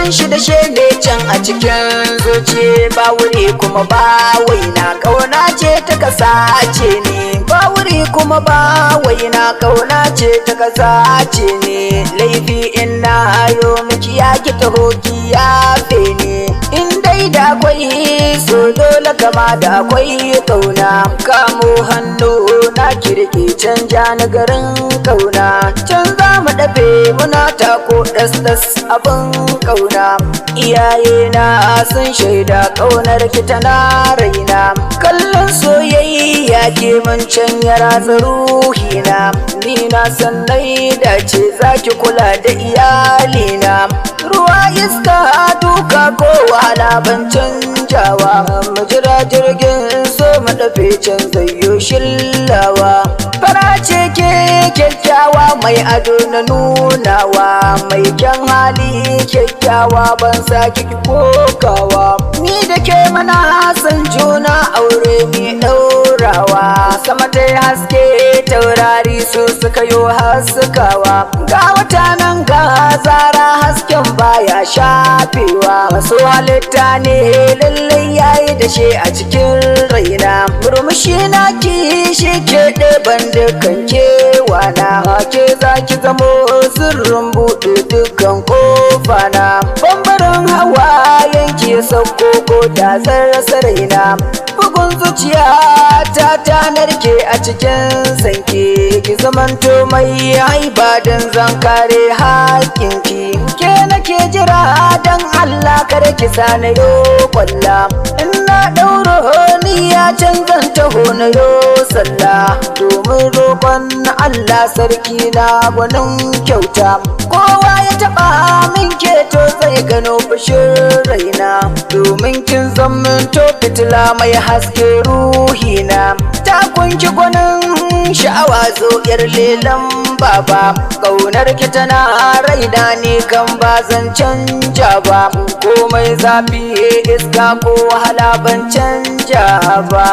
san shi da shege can a cikin zuci ba wuri kuma ba waina kauna ce ta kasace ne ba wuri kuma ba waina kauna ce ta kasace ne laifi in na hayo miki ya ki taho ki yafe ne in dai da akwai so dole kama da akwai kauna kamo hannu na kirki canja na garin kauna can za mu dafe muna tako das abin kauna iyaye na sun shaida kaunar ki tana raina kallon soyayya ke mun can ya ratsa ruhina ni na san nai dace zaki kula da iyalina ruwa iska duka ko wahala ban canjawa mu jira jirgin so mu dafe can zayyo shillawa fara ce ke kyakkyawa mai ado na nunawa mai kyan hali kyakkyawa ban saki ki kokawa ni da ke mana san juna aure ni daurawa sama ta haske taurari su suka yo haskawa ga wata nan ga zara hasken baya shafewa masu halitta ne lallai yayi da shi a cikin raina murmushi na ki shi ke ɗeban dukan kewana ke zaki zamo sirrin buɗe dukkan kofa na bambarin hawa yanki sauko ko da rasa raina bugun zuciya ta narke a cikin sanke ki zamanto mai haiba dan zan kare hakinki ke nake jira dan Allah kar ki sani yo kwalla ina dauro niyya can zan taho na yo sallah domin roƙon Allah sarki na gwanin kyauta kowa ya taɓa min keto zai gano fushin raina domin kin zamanto fitila mai haske ruhina ta kunki gwanin sha'awa zo yar lelan baba ƙaunar ki tana raina ni kan ba zan canja ba komai zafi iska ko wahala ban canja ba